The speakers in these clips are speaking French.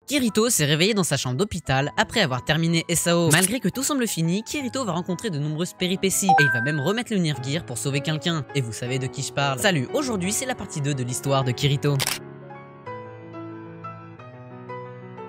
Kirito s'est réveillé dans sa chambre d'hôpital après avoir terminé SAO. Malgré que tout semble fini, Kirito va rencontrer de nombreuses péripéties et il va même remettre le Nirgear pour sauver quelqu'un. Et vous savez de qui je parle. Salut, aujourd'hui c'est la partie 2 de l'histoire de Kirito.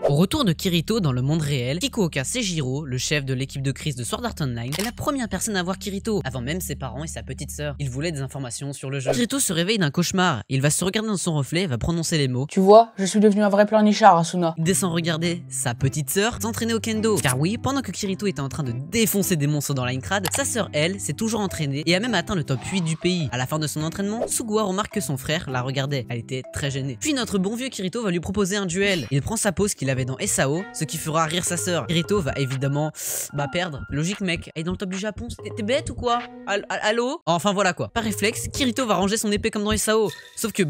Au retour de Kirito dans le monde réel, Kikuoka Seijiro, le chef de l'équipe de crise de Sword Art Online, est la première personne à voir Kirito, avant même ses parents et sa petite sœur. Il voulait des informations sur le jeu. Kirito se réveille d'un cauchemar, il va se regarder dans son reflet et va prononcer les mots. Tu vois, je suis devenu un vrai pleurnichard, Asuna. Il descend regarder sa petite sœur s'entraîner au kendo. Car oui, pendant que Kirito était en train de défoncer des monstres dans Linecrad, sa sœur elle s'est toujours entraînée et a même atteint le top 8 du pays. À la fin de son entraînement, Sugua remarque que son frère la regardait. Elle était très gênée. Puis notre bon vieux Kirito va lui proposer un duel. Il prend sa pose qu'il avait dans SAO, ce qui fera rire sa sœur. Kirito va évidemment perdre. Logique mec, elle est dans le top du Japon. T'es bête ou quoi? Allô? Enfin voilà quoi. Par réflexe, Kirito va ranger son épée comme dans SAO. Sauf que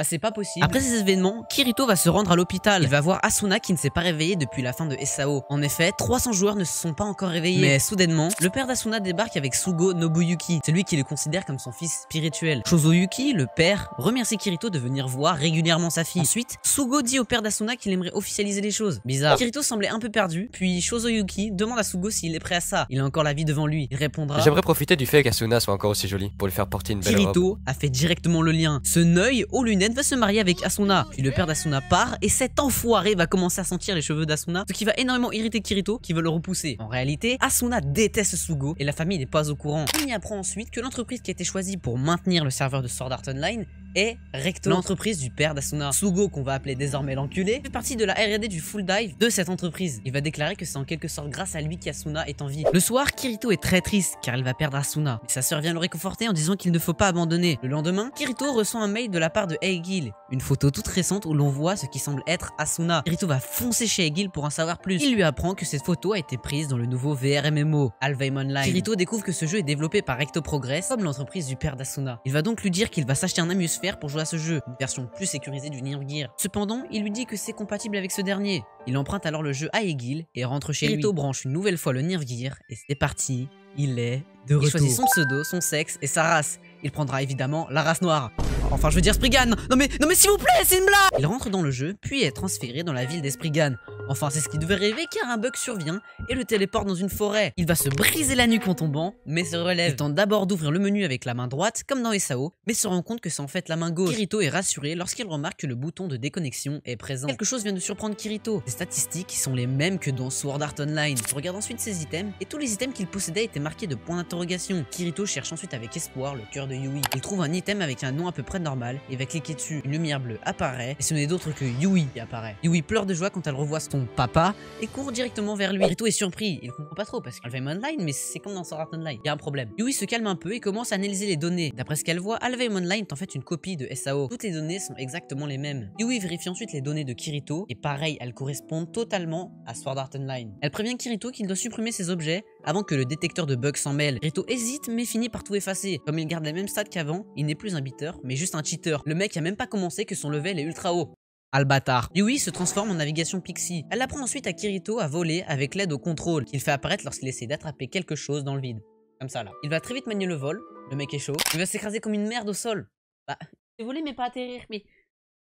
c'est pas possible. Après ces événements, Kirito va se rendre à l'hôpital. Il va voir Asuna qui ne s'est pas réveillée depuis la fin de SAO. En effet, 300 joueurs ne se sont pas encore réveillés. Mais soudainement, le père d'Asuna débarque avec Sugo Nobuyuki, celui qui le considère comme son fils spirituel. Shozoyuki, le père, remercie Kirito de venir voir régulièrement sa fille. Ensuite, Sugo dit au père d'Asuna qu'il aimerait officialiser les choses. Bizarre. Kirito semblait un peu perdu, puis Shozoyuki demande à Sugo s'il est prêt à ça. Il a encore la vie devant lui. Il répondra: j'aimerais profiter du fait qu'Asuna soit encore aussi jolie pour lui faire porter une belle robe. Kirito a fait directement le lien. Ce Neuil aux lunettes va se marier avec Asuna. Puis le père d'Asuna part et cet enfoiré va commencer à sentir les cheveux d'Asuna, ce qui va énormément irriter Kirito qui veut le repousser. En réalité, Asuna déteste Sugo et la famille n'est pas au courant. On y apprend ensuite que l'entreprise qui a été choisie pour maintenir le serveur de Sword Art Online est Recto, l'entreprise du père d'Asuna. Sugo, qu'on va appeler désormais l'enculé, fait partie de la R&D du full dive de cette entreprise. Il va déclarer que c'est en quelque sorte grâce à lui qu'Asuna est en vie. Le soir, Kirito est très triste car il va perdre Asuna. Mais sa sœur vient le réconforter en disant qu'il ne faut pas abandonner. Le lendemain, Kirito reçoit un mail de la part de Eigil, une photo toute récente où l'on voit ce qui semble être Asuna. Kirito va foncer chez Eigil pour en savoir plus. Il lui apprend que cette photo a été prise dans le nouveau VRMMO, Alfheim Online. Kirito découvre que ce jeu est développé par Recto Progress, comme l'entreprise du père d'Asuna. Il va donc lui dire qu'il va s'acheter un Amusefare pour jouer à ce jeu, une version plus sécurisée du Nirgear. Cependant, il lui dit que c'est compatible avec ce dernier. Il emprunte alors le jeu à Eigil et rentre chez lui. Kirito branche une nouvelle fois le Nirgear et c'est parti, il est de retour. Il choisit son pseudo, son sexe et sa race. Il prendra évidemment la race noire. Enfin, je veux dire Spriggan. Non mais s'il vous plaît, c'est une blague. Il rentre dans le jeu, puis est transféré dans la ville d'Espriggan. Enfin, c'est ce qu'il devait rêver car un bug survient et le téléporte dans une forêt. Il va se briser la nuque en tombant, mais se relève. Il tente d'abord d'ouvrir le menu avec la main droite, comme dans SAO, mais se rend compte que c'est en fait la main gauche. Kirito est rassuré lorsqu'il remarque que le bouton de déconnexion est présent. Quelque chose vient de surprendre Kirito. Les statistiques sont les mêmes que dans Sword Art Online. Il regarde ensuite ses items, et tous les items qu'il possédait étaient marqués de points d'interrogation. Kirito cherche ensuite avec espoir le cœur de Yui. Il trouve un item avec un nom à peu près normal, et va cliquer dessus. Une lumière bleue apparaît, et ce n'est d'autre que Yui qui apparaît. Yui pleure de joie quand elle revoit son papa, et court directement vers lui. Kirito est surpris, il comprend pas trop parce qu'Alfheim Online, mais c'est comme dans Sword Art Online, il y a un problème. Yui se calme un peu et commence à analyser les données. D'après ce qu'elle voit, Alfheim Online est en fait une copie de SAO. Toutes les données sont exactement les mêmes. Yui vérifie ensuite les données de Kirito, et pareil, elles correspondent totalement à Sword Art Online. Elle prévient Kirito qu'il doit supprimer ses objets avant que le détecteur de bugs s'en mêle. Kirito hésite mais finit par tout effacer. Comme il garde les mêmes stats qu'avant, il n'est plus un beater, mais juste un cheater. Le mec a même pas commencé que son level est ultra haut. Albatar. Yui se transforme en navigation Pixie. Elle apprend ensuite à Kirito à voler avec l'aide au contrôle qu'il fait apparaître lorsqu'il essaie d'attraper quelque chose dans le vide. Comme ça là. Il va très vite manier le vol, le mec est chaud. Il va s'écraser comme une merde au sol. Il voler mais pas atterrir, mais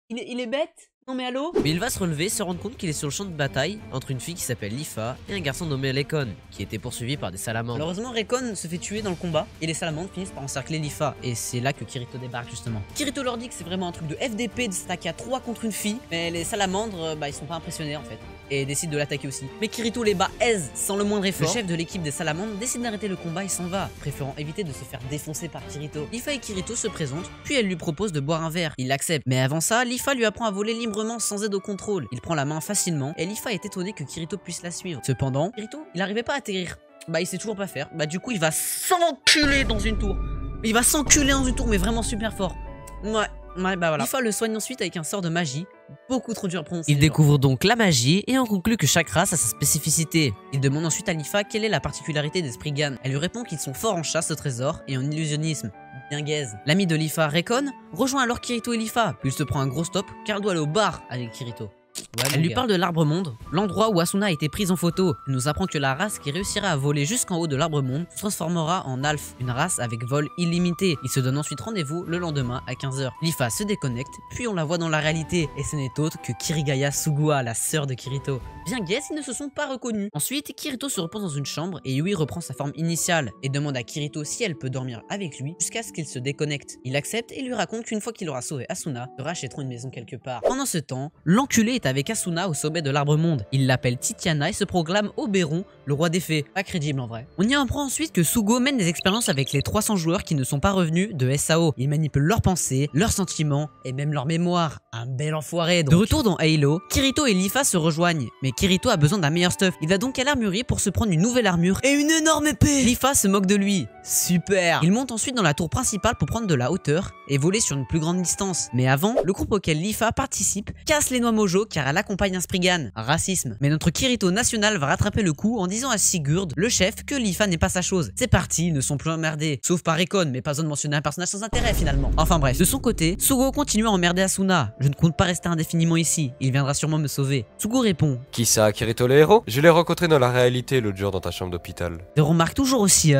il est bête. Non mais allô? Mais il va se relever et se rendre compte qu'il est sur le champ de bataille entre une fille qui s'appelle Lifa et un garçon nommé Recon qui était poursuivi par des salamandres. Malheureusement Recon se fait tuer dans le combat et les salamandres finissent par encercler Lifa et c'est là que Kirito débarque justement. Kirito leur dit que c'est vraiment un truc de FDP de stacker à 3 contre une fille, mais les salamandres ils sont pas impressionnés en fait et décident de l'attaquer aussi. Mais Kirito les bat aise sans le moindre effort. Le chef de l'équipe des salamandres décide d'arrêter le combat et s'en va, préférant éviter de se faire défoncer par Kirito. Lifa et Kirito se présentent, puis elle lui propose de boire un verre. Il accepte, mais avant ça, Lifa lui apprend à voler librement sans aide au contrôle. Il prend la main facilement et Lifa est étonné que Kirito puisse la suivre. Cependant, Kirito, il n'arrivait pas à atterrir. Il sait toujours pas faire. Du coup, il va s'enculer dans une tour. Il va s'enculer dans une tour, mais vraiment super fort. Ouais, voilà. Lifa le soigne ensuite avec un sort de magie. Beaucoup trop dur à prononcer. Il découvre donc la magie et en conclut que chaque race a sa spécificité. Il demande ensuite à Lifa quelle est la particularité des Spriggan. Elle lui répond qu'ils sont forts en chasse au trésor et en illusionnisme. Bien gaze. L'ami de Lifa, Recon, rejoint alors Kirito et Lifa, puis il se prend un gros stop car elle doit aller au bar avec Kirito. Ouais, elle lui parle de l'arbre monde, l'endroit où Asuna a été prise en photo. Elle nous apprend que la race qui réussira à voler jusqu'en haut de l'arbre monde se transformera en Alf, une race avec vol illimité. Ils se donnent ensuite rendez-vous le lendemain à 15 h. Lifa se déconnecte, puis on la voit dans la réalité, et ce n'est autre que Kirigaya Sugua, la sœur de Kirito. Bien guess, ils ne se sont pas reconnus. Ensuite, Kirito se repose dans une chambre et Yui reprend sa forme initiale et demande à Kirito si elle peut dormir avec lui jusqu'à ce qu'il se déconnecte. Il accepte et lui raconte qu'une fois qu'il aura sauvé Asuna, ils rachèteront une maison quelque part. Pendant ce temps, l'enculé est avec Asuna au sommet de l'arbre monde. Il l'appelle Titiana et se proclame Oberon, le roi des fées. Pas crédible en vrai. On y apprend ensuite que Sugo mène des expériences avec les 300 joueurs qui ne sont pas revenus de SAO. Il manipule leurs pensées, leurs sentiments et même leur mémoire. Un bel enfoiré donc. De retour dans Halo, Kirito et Lifa se rejoignent, mais Kirito a besoin d'un meilleur stuff. Il va donc à l'armurerie pour se prendre une nouvelle armure et une énorme épée. Lifa se moque de lui. Super. Il monte ensuite dans la tour principale pour prendre de la hauteur et voler sur une plus grande distance. Mais avant, le groupe auquel Lifa participe casse les noix mojo car elle accompagne un Spriggan. Racisme. Mais notre Kirito national va rattraper le coup en disant à Sigurd, le chef, que Lifa n'est pas sa chose. C'est parti, ils ne sont plus emmerdés. Sauf par Recon, mais pas besoin de mentionner un personnage sans intérêt finalement. Enfin bref. De son côté, Sugo continue à emmerder Asuna. Je ne compte pas rester indéfiniment ici. Il viendra sûrement me sauver. Sugo répond. Qui ça, Kirito le héros? Je l'ai rencontré dans la réalité l'autre jour dans ta chambre d'hôpital. Des remarques toujours aussi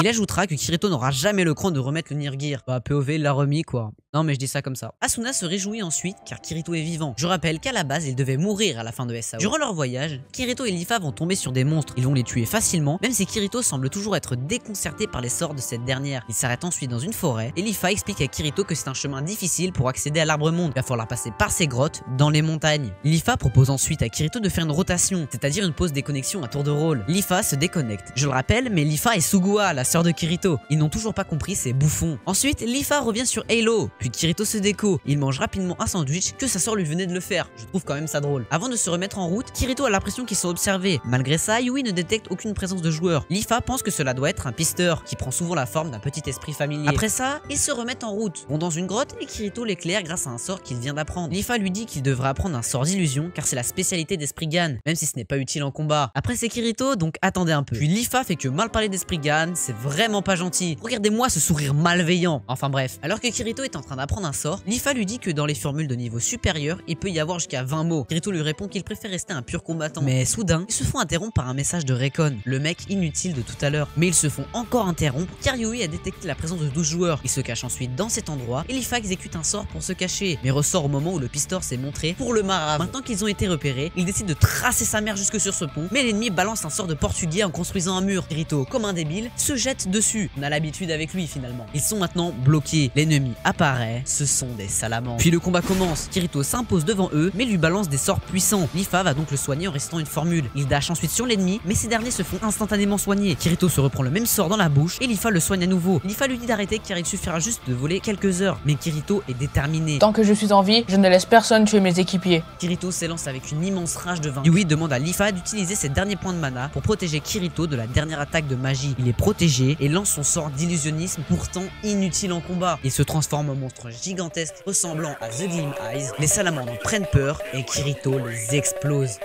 Il ajoutera que Kirito n'aura jamais le cran de remettre le Nirgir. Bah, POV l'a remis quoi. Non mais je dis ça comme ça. Asuna se réjouit ensuite car Kirito est vivant. Je rappelle qu'à la base il devait mourir à la fin de SAO. Durant leur voyage, Kirito et Lifa vont tomber sur des monstres. Ils vont les tuer facilement, même si Kirito semble toujours être déconcerté par les sorts de cette dernière. Ils s'arrêtent ensuite dans une forêt et Lifa explique à Kirito que c'est un chemin difficile pour accéder à l'arbre monde. Il va falloir passer par ces grottes dans les montagnes. Lifa propose ensuite à Kirito de faire une rotation, c'est-à-dire une pause déconnexion à tour de rôle. Lifa se déconnecte. Je le rappelle, mais Lifa est Sugua, la sœur de Kirito. Ils n'ont toujours pas compris ces bouffons. Ensuite, Lifa revient sur Halo. Puis Kirito se déco. Il mange rapidement un sandwich que sa sœur lui venait de le faire. Je trouve quand même ça drôle. Avant de se remettre en route, Kirito a l'impression qu'ils sont observés. Malgré ça, Yui ne détecte aucune présence de joueur. Lifa pense que cela doit être un pisteur qui prend souvent la forme d'un petit esprit familier. Après ça, ils se remettent en route, vont dans une grotte et Kirito l'éclaire grâce à un sort qu'il vient d'apprendre. Lifa lui dit qu'il devrait apprendre un sort d'illusion car c'est la spécialité des Spriggan, même si ce n'est pas utile en combat. Après c'est Kirito, donc attendez un peu. Puis Lifa fait que mal parler des Spriggan, c'est vraiment pas gentil. Regardez-moi ce sourire malveillant. Enfin bref, alors que Kirito est en train d'apprendre un sort, Lifa lui dit que dans les formules de niveau supérieur, il peut y avoir jusqu'à 20 mots. Kirito lui répond qu'il préfère rester un pur combattant. Mais soudain, ils se font interrompre par un message de Recon, le mec inutile de tout à l'heure. Mais ils se font encore interrompre car Yui a détecté la présence de 12 joueurs. Il se cache ensuite dans cet endroit et Lifa exécute un sort pour se cacher, mais ressort au moment où le pisteur s'est montré pour le marave. Maintenant qu'ils ont été repérés, il décide de tracer sa mère jusque sur ce pont, mais l'ennemi balance un sort de portugais en construisant un mur. Kirito, comme un débile, se jette dessus. On a l'habitude avec lui finalement. Ils sont maintenant bloqués. L'ennemi apparaît, ce sont des salamandres. Puis le combat commence. Kirito s'impose devant eux, mais lui balance des sorts puissants. Lifa va donc le soigner en restant une formule. Il dash ensuite sur l'ennemi, mais ces derniers se font instantanément soigner. Kirito se reprend le même sort dans la bouche et Lifa le soigne à nouveau. Lifa lui dit d'arrêter car il suffira juste de voler quelques heures. Mais Kirito est déterminé. Tant que je suis en vie, je ne laisse personne tuer mes équipiers. Kirito s'élance avec une immense rage de vaincre. Yui demande à Lifa d'utiliser ses derniers points de mana pour protéger Kirito de la dernière attaque de magie. Il est protégé et lance son sort d'illusionnisme pourtant inutile en combat. Il se transforme en monstre gigantesque ressemblant à The Gleam Eyes. Les salamandres prennent peur et Kirito les explose.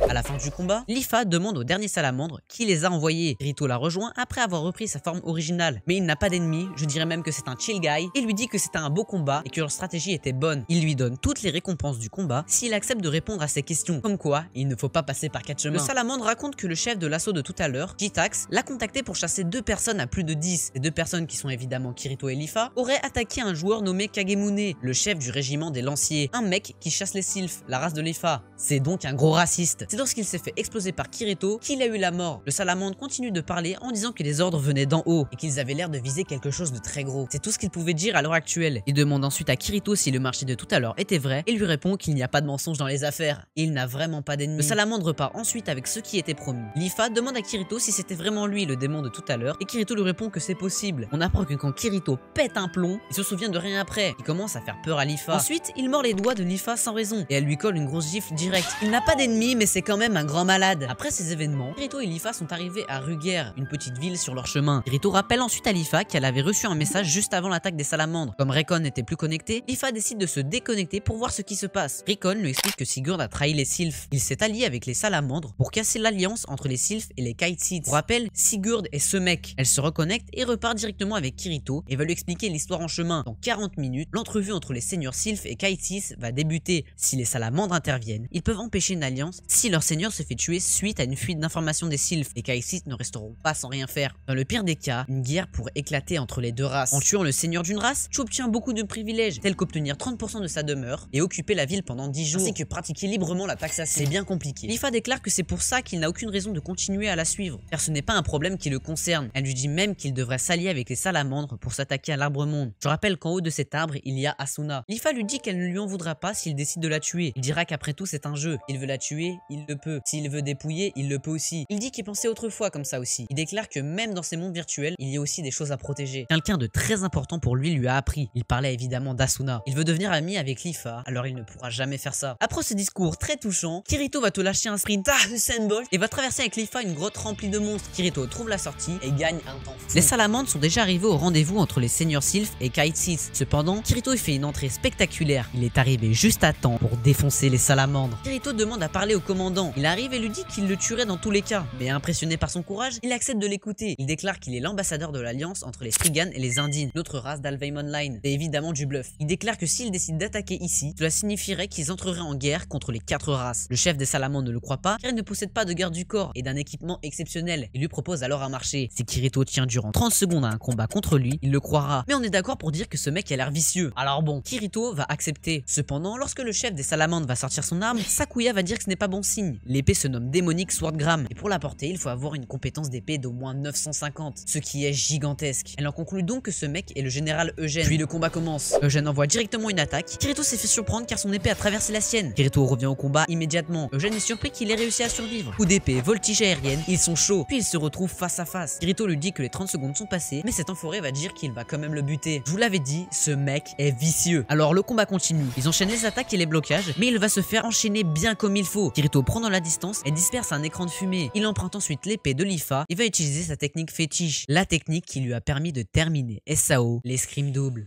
À la fin du combat, Lifa demande au dernier salamandre qui les a envoyés. Kirito la rejoint après avoir repris sa forme originale. Mais il n'a pas d'ennemi, je dirais même que c'est un chill guy, et lui dit que c'était un beau combat et que leur stratégie était bonne. Il lui donne toutes les récompenses du combat s'il accepte de répondre à ses questions. Comme quoi, il ne faut pas passer par 4 chemins. Le salamandre raconte que le chef de l'assaut de tout à l'heure, Jitax, l'a contacté pour chasser 2 personnes à plus de 10. Les 2 personnes qui sont évidemment Kirito et Lifa auraient attaqué un joueur nommé Kagemune, le chef du régiment des lanciers. Un mec qui chasse les sylphes, la race de Lifa. C'est donc un gros raciste. C'est lorsqu'il s'est fait exploser par Kirito qu'il a eu la mort. Le salamandre continue de parler en disant que les ordres venaient d'en haut et qu'ils avaient l'air de viser quelque chose de très gros. C'est tout ce qu'il pouvait dire à l'heure actuelle. Il demande ensuite à Kirito si le marché de tout à l'heure était vrai et lui répond qu'il n'y a pas de mensonge dans les affaires. Il n'a vraiment pas d'ennemis. Le salamandre repart ensuite avec ce qui était promis. Lifa demande à Kirito si c'était vraiment lui le démon de tout à l'heure et Kirito lui répond que c'est possible. On apprend que quand Kirito pète un plomb, il se souvient de rien après. Il commence à faire peur à Lifa. Ensuite, il mord les doigts de Lifa sans raison et elle lui colle une grosse gifle directe. Il n'a pas d'ennemis mais c'est quand quand même un grand malade. Après ces événements, Kirito et Leafa sont arrivés à Ruger, une petite ville sur leur chemin. Kirito rappelle ensuite à Leafa qu'elle avait reçu un message juste avant l'attaque des salamandres. Comme Recon n'était plus connecté, Leafa décide de se déconnecter pour voir ce qui se passe. Recon lui explique que Sigurd a trahi les sylphes. Il s'est allié avec les salamandres pour casser l'alliance entre les sylphes et les Kite-Seeds. Pour rappel, Sigurd est ce mec. Elle se reconnecte et repart directement avec Kirito et va lui expliquer l'histoire en chemin. Dans 40 minutes, l'entrevue entre les seigneurs sylphes et Kite-Seeds va débuter. Si les salamandres interviennent, ils peuvent empêcher une alliance si leur seigneur se fait tuer suite à une fuite d'informations des sylphes. Les Kite-Seeds ne resteront pas sans rien faire. Dans le pire des cas, une guerre pourrait éclater entre les deux races. En tuant le seigneur d'une race, tu obtiens beaucoup de privilèges, tels qu'obtenir 30% de sa demeure et occuper la ville pendant 10 jours, ainsi que pratiquer librement la taxation. C'est bien compliqué. Leafa déclare que c'est pour ça qu'il n'a aucune raison de continuer à la suivre, car ce n'est pas un problème qui le concerne. Elle lui dit même qu'il devrait s'allier avec les salamandres pour s'attaquer à l'arbre monde. Je rappelle qu'en haut de cet arbre, il y a Asuna. Leafa lui dit qu'elle ne lui en voudra pas s'il décide de la tuer. Il dira qu'après tout c'est un jeu. Il veut la tuer, il le peut. S'il veut dépouiller, il le peut aussi. Il dit qu'il pensait autrefois comme ça aussi. Il déclare que même dans ces mondes virtuels, il y a aussi des choses à protéger. Quelqu'un de très important pour lui a appris. Il parlait évidemment d'Asuna. Il veut devenir ami avec Leafa, alors il ne pourra jamais faire ça. Après ce discours très touchant, Kirito va te lâcher un sprint de Sandbolt et va traverser avec Leafa une grotte remplie de monstres. Kirito trouve la sortie et gagne un temps fou. Les salamandres sont déjà arrivés au rendez-vous entre les seigneurs sylphes et Kite-Seeds. Cependant, Kirito fait une entrée spectaculaire. Il est arrivé juste à temps pour défoncer les salamandres. Kirito demande à parler au commandant. Il arrive et lui dit qu'il le tuerait dans tous les cas. Mais impressionné par son courage, il accepte de l'écouter. Il déclare qu'il est l'ambassadeur de l'alliance entre les Strigan et les Indines, notre race d'Alfheim Online. C'est évidemment du bluff. Il déclare que s'il décide d'attaquer ici, cela signifierait qu'ils entreraient en guerre contre les 4 races. Le chef des salamandres ne le croit pas car il ne possède pas de garde du corps et d'un équipement exceptionnel. Il lui propose alors un marché. Si Kirito tient durant 30 secondes à un combat contre lui, il le croira. Mais on est d'accord pour dire que ce mec a l'air vicieux. Alors bon, Kirito va accepter. Cependant, lorsque le chef des salamandres va sortir son arme, Sakuya va dire que ce n'est pas bon signe. L'épée se nomme démonique Swordgram et pour la porter, il faut avoir une compétence d'épée d'au moins 950, ce qui est gigantesque. Elle en conclut donc que ce mec est le général Eugène. Puis le combat commence. Eugène envoie directement une attaque. Kirito s'est fait surprendre car son épée a traversé la sienne. Kirito revient au combat immédiatement. Eugène est surpris qu'il ait réussi à survivre. Coup d'épée, voltige aérienne, ils sont chauds. Puis ils se retrouvent face à face. Kirito lui dit que les 30 secondes sont passées, mais cet enfoiré va dire qu'il va quand même le buter. Je vous l'avais dit, ce mec est vicieux. Alors le combat continue. Ils enchaînent les attaques et les blocages, mais il va se faire enchaîner bien comme il faut. Kirito prend dans la distance et disperse un écran de fumée. Il emprunte ensuite l'épée de Leafa et va utiliser sa technique fétiche. La technique qui lui a permis de terminer SAO, l'escrime double.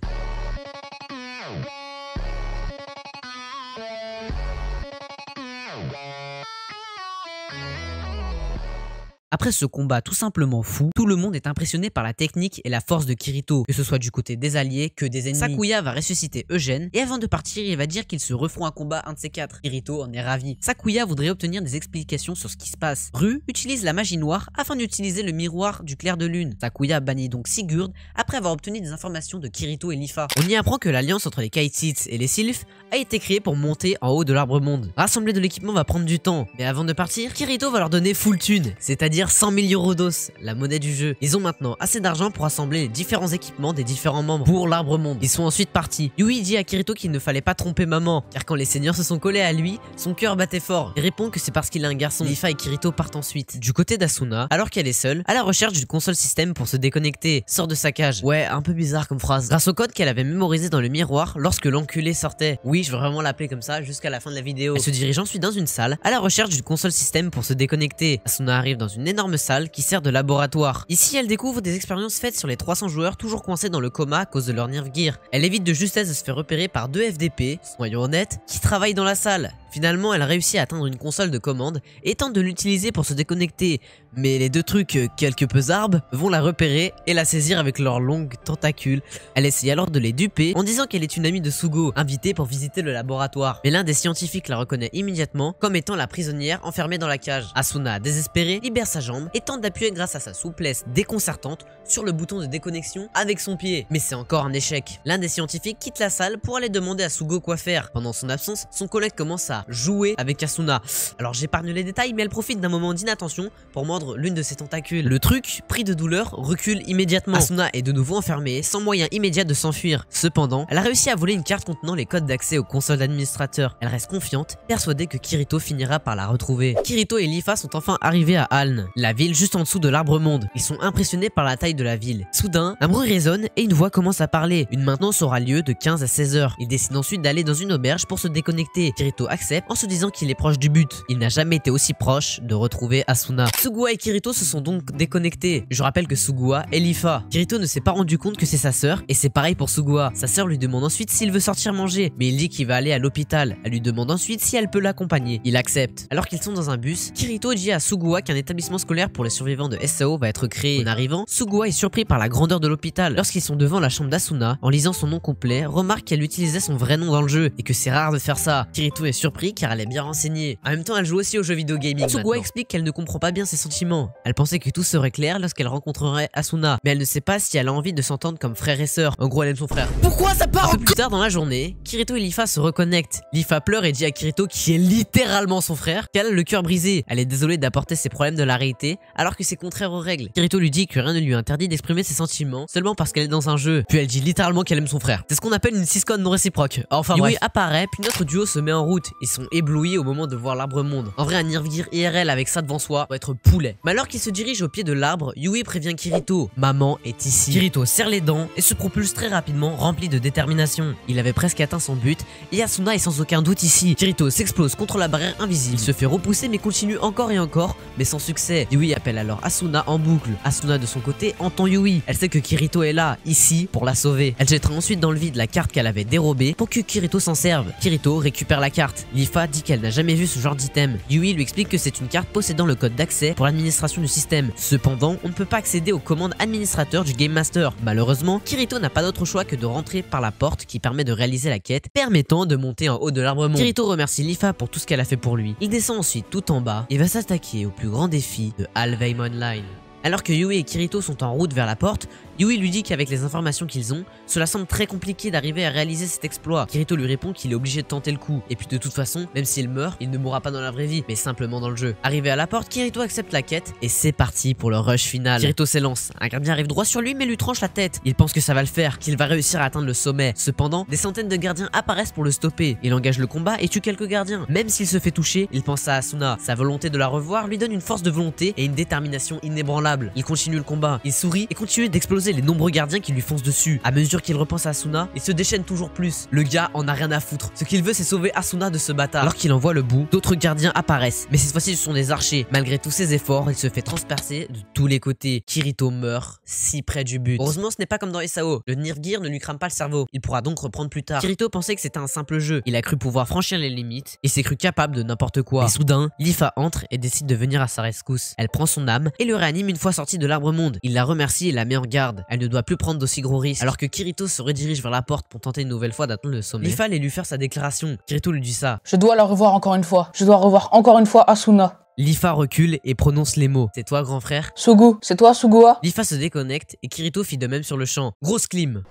Après ce combat tout simplement fou, tout le monde est impressionné par la technique et la force de Kirito, que ce soit du côté des alliés que des ennemis. Sakuya va ressusciter Eugène et avant de partir, il va dire qu'ils se referont un combat un de ces 4. Kirito en est ravi. Sakuya voudrait obtenir des explications sur ce qui se passe. Ru utilise la magie noire afin d'utiliser le miroir du clair de lune. Sakuya bannit donc Sigurd après avoir obtenu des informations de Kirito et Leafa. On y apprend que l'alliance entre les Kite-Seeds et les sylphes a été créée pour monter en haut de l'arbre monde. Rassembler de l'équipement va prendre du temps, mais avant de partir, Kirito va leur donner full thune, c'est-à-dire 100 000 Eurodos, la monnaie du jeu. Ils ont maintenant assez d'argent pour assembler les différents équipements des différents membres pour l'arbre monde. Ils sont ensuite partis. Yui dit à Kirito qu'il ne fallait pas tromper maman, car quand les seigneurs se sont collés à lui, son cœur battait fort. Il répond que c'est parce qu'il a un garçon. Leafa et Kirito partent ensuite. Du côté d'Asuna, alors qu'elle est seule, à la recherche d'une console système pour se déconnecter, sort de sa cage. Ouais, un peu bizarre comme phrase. Grâce au code qu'elle avait mémorisé dans le miroir lorsque l'enculé sortait. Oui, je veux vraiment l'appeler comme ça jusqu'à la fin de la vidéo. Elle se dirige ensuite dans une salle, à la recherche d'une console système pour se déconnecter. Asuna arrive dans une énorme salle qui sert de laboratoire. Ici, elle découvre des expériences faites sur les 300 joueurs toujours coincés dans le coma à cause de leur nerf gear. Elle évite de justesse de se faire repérer par 2 FDP, soyons honnêtes, qui travaillent dans la salle. Finalement, elle réussit à atteindre une console de commande et tente de l'utiliser pour se déconnecter. Mais les deux trucs quelque peu zarbes vont la repérer et la saisir avec leurs longues tentacules. Elle essaye alors de les duper en disant qu'elle est une amie de Sugo, invitée pour visiter le laboratoire. Mais l'un des scientifiques la reconnaît immédiatement comme étant la prisonnière enfermée dans la cage. Asuna, désespérée, libère sa jambe et tente d'appuyer grâce à sa souplesse déconcertante sur le bouton de déconnexion avec son pied. Mais c'est encore un échec. L'un des scientifiques quitte la salle pour aller demander à Sugo quoi faire. Pendant son absence, son collègue commence à jouer avec Asuna. Alors j'épargne les détails, mais elle profite d'un moment d'inattention pour mordre l'une de ses tentacules. Le truc, pris de douleur, recule immédiatement. Asuna est de nouveau enfermée, sans moyen immédiat de s'enfuir. Cependant, elle a réussi à voler une carte contenant les codes d'accès aux consoles d'administrateur. Elle reste confiante, persuadée que Kirito finira par la retrouver. Kirito et Leafa sont enfin arrivés à Aln, la ville juste en dessous de l'arbre monde. Ils sont impressionnés par la taille de la ville. Soudain, un bruit résonne et une voix commence à parler. Une maintenance aura lieu de 15 à 16 heures. Ils décident ensuite d'aller dans une auberge pour se déconnecter. Kirito accepte accepte en se disant qu'il est proche du but. Il n'a jamais été aussi proche de retrouver Asuna. Sugua et Kirito se sont donc déconnectés. Je rappelle que Sugua est Lifa. Kirito ne s'est pas rendu compte que c'est sa sœur et c'est pareil pour Sugua. Sa sœur lui demande ensuite s'il veut sortir manger, mais il dit qu'il va aller à l'hôpital. Elle lui demande ensuite si elle peut l'accompagner. Il accepte. Alors qu'ils sont dans un bus, Kirito dit à Sugua qu'un établissement scolaire pour les survivants de SAO va être créé. En arrivant, Sugua est surpris par la grandeur de l'hôpital. Lorsqu'ils sont devant la chambre d'Asuna, en lisant son nom complet, remarque qu'elle utilisait son vrai nom dans le jeu et que c'est rare de faire ça. Kirito est surpris car elle est bien renseignée. En même temps, elle joue aussi aux jeux vidéo gaming. Sugua explique qu'elle ne comprend pas bien ses sentiments. Elle pensait que tout serait clair lorsqu'elle rencontrerait Asuna, mais elle ne sait pas si elle a envie de s'entendre comme frère et sœur. En gros, elle aime son frère. Pourquoi ça part? Un peu plus tard dans la journée, Kirito et Lifa se reconnectent. Lifa pleure et dit à Kirito, qui est littéralement son frère, qu'elle a le cœur brisé. Elle est désolée d'apporter ses problèmes de la réalité, alors que c'est contraire aux règles. Kirito lui dit que rien ne lui interdit d'exprimer ses sentiments, seulement parce qu'elle est dans un jeu. Puis elle dit littéralement qu'elle aime son frère. C'est ce qu'on appelle une siscone non réciproque. Enfin bref. Yui apparaît, puis notre duo se met en route. Ils sont éblouis au moment de voir l'arbre monde. En vrai, un Nirvgir IRL avec ça devant soi doit être poulet. Mais alors qu'il se dirige au pied de l'arbre, Yui prévient Kirito. Maman est ici. Kirito serre les dents et se propulse très rapidement, rempli de détermination. Il avait presque atteint son but, et Asuna est sans aucun doute ici. Kirito s'explose contre la barrière invisible. Il se fait repousser mais continue encore et encore, mais sans succès. Yui appelle alors Asuna en boucle. Asuna de son côté entend Yui. Elle sait que Kirito est là, ici, pour la sauver. Elle jettera ensuite dans le vide la carte qu'elle avait dérobée pour que Kirito s'en serve. Kirito récupère la carte. Lifa dit qu'elle n'a jamais vu ce genre d'item. Yui lui explique que c'est une carte possédant le code d'accès pour l'administration du système. Cependant, on ne peut pas accéder aux commandes administrateurs du Game Master. Malheureusement, Kirito n'a pas d'autre choix que de rentrer par la porte qui permet de réaliser la quête, permettant de monter en haut de l'arbre monde. Kirito remercie Lifa pour tout ce qu'elle a fait pour lui. Il descend ensuite tout en bas et va s'attaquer au plus grand défi de Alfheim Online. Alors que Yui et Kirito sont en route vers la porte, Yui lui dit qu'avec les informations qu'ils ont, cela semble très compliqué d'arriver à réaliser cet exploit. Kirito lui répond qu'il est obligé de tenter le coup, et puis de toute façon, même s'il meurt, il ne mourra pas dans la vraie vie, mais simplement dans le jeu. Arrivé à la porte, Kirito accepte la quête, et c'est parti pour le rush final. Kirito s'élance, un gardien arrive droit sur lui mais lui tranche la tête. Il pense que ça va le faire, qu'il va réussir à atteindre le sommet. Cependant, des centaines de gardiens apparaissent pour le stopper. Il engage le combat et tue quelques gardiens. Même s'il se fait toucher, il pense à Asuna. Sa volonté de la revoir lui donne une force de volonté et une détermination inébranlable. Il continue le combat, il sourit et continue d'exploser les nombreux gardiens qui lui foncent dessus. À mesure qu'il repense à Asuna, il se déchaîne toujours plus. Le gars en a rien à foutre. Ce qu'il veut, c'est sauver Asuna de ce bâtard. Alors qu'il envoie le bout, d'autres gardiens apparaissent. Mais cette fois-ci, ce sont des archers. Malgré tous ses efforts, il se fait transpercer de tous les côtés. Kirito meurt si près du but. Heureusement, ce n'est pas comme dans SAO. Le Nirvgir ne lui crame pas le cerveau. Il pourra donc reprendre plus tard. Kirito pensait que c'était un simple jeu. Il a cru pouvoir franchir les limites et s'est cru capable de n'importe quoi. Et soudain, Lifa entre et décide de venir à sa rescousse. Elle prend son âme et le réanime une fois sortie de l'arbre monde. Il la remercie et la met en garde. Elle ne doit plus prendre d'aussi gros risques. Alors que Kirito se redirige vers la porte pour tenter une nouvelle fois d'atteindre le sommet, Lifa allait lui faire sa déclaration. Kirito lui dit ça. Je dois la revoir encore une fois. Je dois revoir encore une fois Asuna. Lifa recule et prononce les mots. C'est toi, grand frère? Sugu, c'est toi, Sugua? Lifa se déconnecte et Kirito fit de même sur le champ. Grosse clim.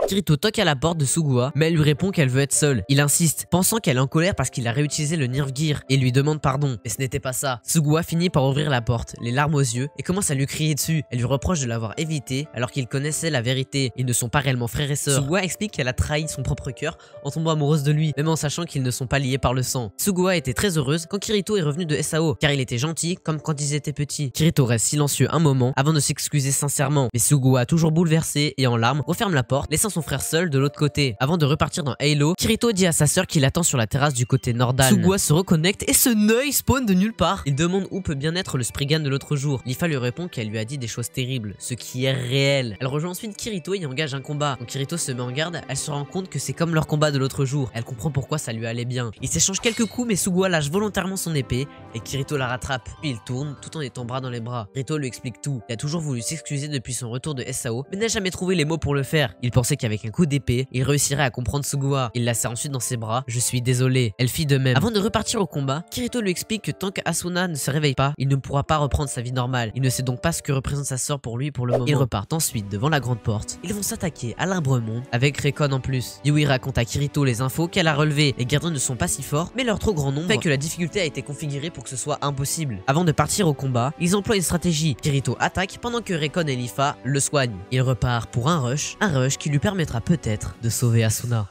Kirito toque à la porte de Sugua, mais elle lui répond qu'elle veut être seule. Il insiste, pensant qu'elle est en colère parce qu'il a réutilisé le Nirvgir et lui demande pardon. Mais ce n'était pas ça. Sugua finit par ouvrir la porte, les larmes aux yeux, et commence à lui crier dessus. Elle lui reproche de l'avoir évité alors qu'ils connaissaient la vérité. Ils ne sont pas réellement frères et sœurs. Sugua explique qu'elle a trahi son propre cœur en tombant amoureuse de lui, même en sachant qu'ils ne sont pas liés par le sang. Sugua était très heureuse quand Kirito est revenu de SAO, car il était gentil comme quand ils étaient petits. Kirito reste silencieux un moment avant de s'excuser sincèrement. Mais Sugua, toujours bouleversé et en larmes, referme la porte, laissant son frère seul de l'autre côté. Avant de repartir dans Halo, Kirito dit à sa sœur qu'il attend sur la terrasse du côté Nordal. Sugua se reconnecte et ce Neuil spawn de nulle part. Il demande où peut bien être le Spriggan de l'autre jour. Lifa lui répond qu'elle lui a dit des choses terribles, ce qui est réel. Elle rejoint ensuite Kirito et engage un combat. Quand Kirito se met en garde, elle se rend compte que c'est comme leur combat de l'autre jour. Elle comprend pourquoi ça lui allait bien. Ils s'échangent quelques coups mais Sugua lâche volontairement son épée et Kirito la rattrape. Puis il tourne tout en étant bras dans les bras. Kirito lui explique tout. Il a toujours voulu s'excuser depuis son retour de SAO mais n'a jamais trouvé les mots pour le faire. Il pensait qu'avec un coup d'épée, il réussirait à comprendre Sugua. Il la serre ensuite dans ses bras. Je suis désolé. Elle fit de même. Avant de repartir au combat, Kirito lui explique que tant qu'Asuna ne se réveille pas, il ne pourra pas reprendre sa vie normale. Il ne sait donc pas ce que représente sa sœur pour lui pour le moment. Ils repartent ensuite devant la grande porte. Ils vont s'attaquer à l'arbre monde avec Recon en plus. Yui raconte à Kirito les infos qu'elle a relevées. Les gardiens ne sont pas si forts, mais leur trop grand nombre fait que la difficulté a été configurée pour que ce soit impossible. Avant de partir au combat, ils emploient une stratégie. Kirito attaque pendant que Recon et Lifa le soignent. Il repart pour un rush qui lui permettra peut-être de sauver Asuna.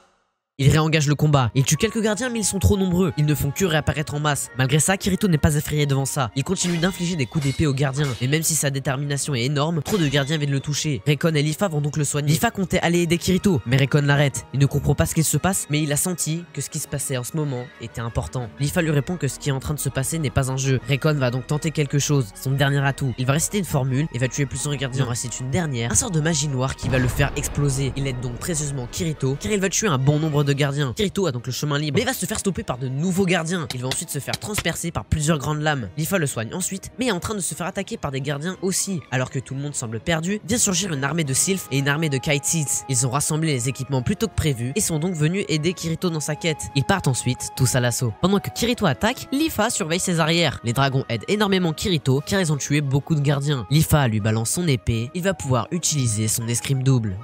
Il réengage le combat. Il tue quelques gardiens mais ils sont trop nombreux. Ils ne font que réapparaître en masse. Malgré ça, Kirito n'est pas effrayé devant ça. Il continue d'infliger des coups d'épée aux gardiens. Et même si sa détermination est énorme, trop de gardiens viennent le toucher. Rekon et Leafa vont donc le soigner. Leafa comptait aller aider Kirito, mais Rekon l'arrête. Il ne comprend pas ce qu'il se passe, mais il a senti que ce qui se passait en ce moment était important. Leafa lui répond que ce qui est en train de se passer n'est pas un jeu. Rekon va donc tenter quelque chose, son dernier atout. Il va réciter une formule et va tuer plusieurs gardiens. Il en récite une dernière, un sort de magie noire qui va le faire exploser. Il aide donc précieusement Kirito, car il va tuer un bon nombre de gardiens. Kirito a donc le chemin libre, mais il va se faire stopper par de nouveaux gardiens. Il va ensuite se faire transpercer par plusieurs grandes lames. Leafa le soigne ensuite, mais est en train de se faire attaquer par des gardiens aussi. Alors que tout le monde semble perdu, vient surgir une armée de sylphes et une armée de kiteseeds. Ils ont rassemblé les équipements plus tôt que prévu et sont donc venus aider Kirito dans sa quête. Ils partent ensuite tous à l'assaut. Pendant que Kirito attaque, Leafa surveille ses arrières. Les dragons aident énormément Kirito car ils ont tué beaucoup de gardiens. Leafa lui balance son épée, il va pouvoir utiliser son escrime double.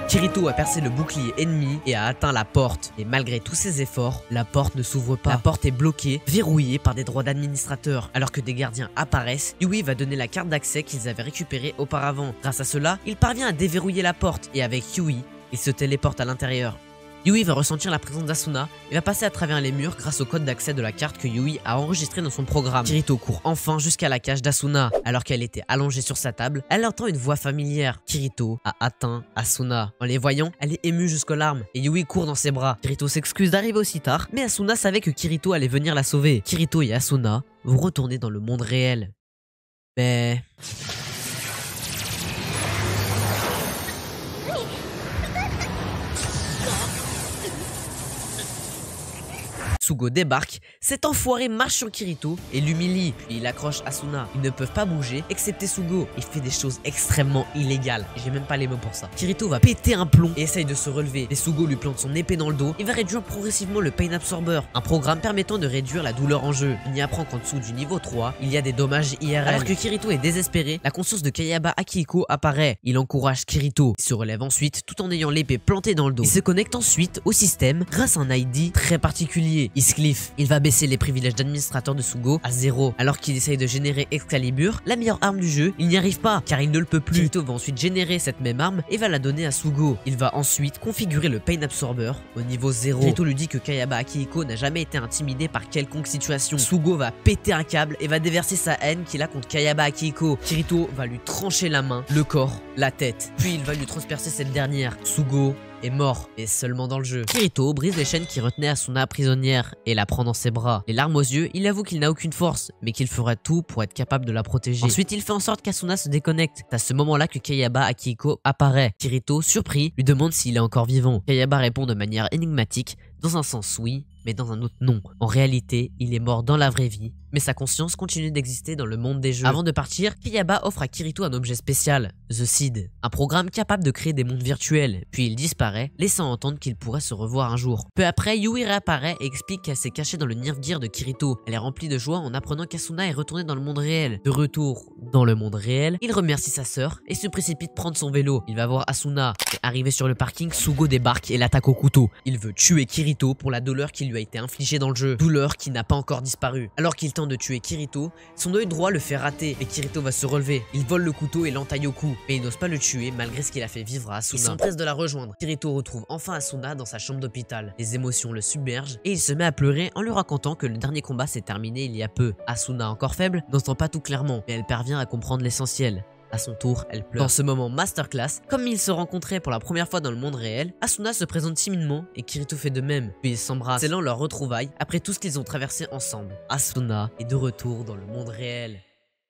Kirito a percé le bouclier ennemi et a atteint la porte. Et malgré tous ses efforts, la porte ne s'ouvre pas. La porte est bloquée, verrouillée par des droits d'administrateur. Alors que des gardiens apparaissent, Yui va donner la carte d'accès qu'ils avaient récupérée auparavant. Grâce à cela, il parvient à déverrouiller la porte et avec Yui, il se téléporte à l'intérieur. Yui va ressentir la présence d'Asuna et va passer à travers les murs grâce au code d'accès de la carte que Yui a enregistré dans son programme. Kirito court enfin jusqu'à la cage d'Asuna. Alors qu'elle était allongée sur sa table, elle entend une voix familière. Kirito a atteint Asuna. En les voyant, elle est émue jusqu'aux larmes et Yui court dans ses bras. Kirito s'excuse d'arriver aussi tard, mais Asuna savait que Kirito allait venir la sauver. Kirito et Asuna vont retourner dans le monde réel. Mais... Sugo débarque, cet enfoiré marche sur Kirito et l'humilie, puis il accroche Asuna. Ils ne peuvent pas bouger, excepté Sugo. Il fait des choses extrêmement illégales, j'ai même pas les mots pour ça. Kirito va péter un plomb et essaye de se relever, mais Sugo lui plante son épée dans le dos et va réduire progressivement le Pain Absorber, un programme permettant de réduire la douleur en jeu. On y apprend qu'en dessous du niveau 3, il y a des dommages IRL. Alors que Kirito est désespéré, la conscience de Kayaba Akihiko apparaît. Il encourage Kirito, il se relève ensuite tout en ayant l'épée plantée dans le dos. Il se connecte ensuite au système grâce à un ID très particulier. Iscliffe. Il va baisser les privilèges d'administrateur de Sugo à 0. Alors qu'il essaye de générer Excalibur, la meilleure arme du jeu, il n'y arrive pas car il ne le peut plus. Kirito va ensuite générer cette même arme et va la donner à Sugo. Il va ensuite configurer le Pain Absorber au niveau 0. Kirito lui dit que Kayaba Akihiko n'a jamais été intimidé par quelconque situation. Sugo va péter un câble et va déverser sa haine qu'il a contre Kayaba Akihiko. Kirito va lui trancher la main, le corps, la tête. Puis il va lui transpercer cette dernière. Sugo est mort, et seulement dans le jeu. Kirito brise les chaînes qui retenaient Asuna prisonnière et la prend dans ses bras. Les larmes aux yeux, il avoue qu'il n'a aucune force, mais qu'il fera tout pour être capable de la protéger. Ensuite, il fait en sorte qu'Asuna se déconnecte. C'est à ce moment-là que Kayaba Akihiko apparaît. Kirito, surpris, lui demande s'il est encore vivant. Kayaba répond de manière énigmatique, dans un sens oui, mais dans un autre non. En réalité, il est mort dans la vraie vie, mais sa conscience continue d'exister dans le monde des jeux. Avant de partir, Kayaba offre à Kirito un objet spécial, The Seed, un programme capable de créer des mondes virtuels, puis il disparaît, laissant entendre qu'il pourrait se revoir un jour. Peu après, Yui réapparaît et explique qu'elle s'est cachée dans le Nerve Gear de Kirito. Elle est remplie de joie en apprenant qu'Asuna est retournée dans le monde réel. De retour dans le monde réel, il remercie sa sœur et se précipite prendre son vélo. Il va voir Asuna, et arrivé sur le parking, Sugo débarque et l'attaque au couteau. Il veut tuer Kirito pour la douleur qui lui a été infligée dans le jeu, douleur qui n'a pas encore disparu. Alors qu'il tente de tuer Kirito, son œil droit le fait rater et Kirito va se relever. Il vole le couteau et l'entaille au cou, mais il n'ose pas le tuer malgré ce qu'il a fait vivre à Asuna. Il s'empresse de la rejoindre. Kirito retrouve enfin Asuna dans sa chambre d'hôpital. Les émotions le submergent et il se met à pleurer en lui racontant que le dernier combat s'est terminé il y a peu. Asuna, encore faible, n'entend pas tout clairement, mais elle parvient à comprendre l'essentiel. À son tour, elle pleure. Dans ce moment masterclass, comme ils se rencontraient pour la première fois dans le monde réel, Asuna se présente timidement et Kirito fait de même. Puis ils s'embrassent, scellant leur retrouvaille après tout ce qu'ils ont traversé ensemble. Asuna est de retour dans le monde réel.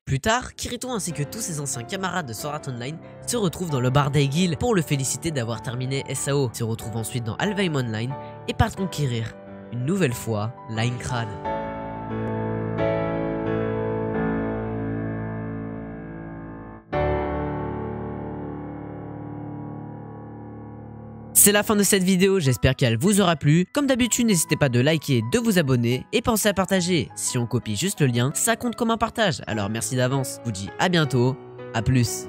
Plus tard, Kirito ainsi que tous ses anciens camarades de Sword Art Online se retrouvent dans le bar d'Aigil pour le féliciter d'avoir terminé SAO. Ils se retrouvent ensuite dans Alfheim Online et partent conquérir une nouvelle fois Aincrad. C'est la fin de cette vidéo, j'espère qu'elle vous aura plu. Comme d'habitude, n'hésitez pas de liker, de vous abonner et pensez à partager. Si on copie juste le lien, ça compte comme un partage. Alors merci d'avance. Je vous dis à bientôt, à plus.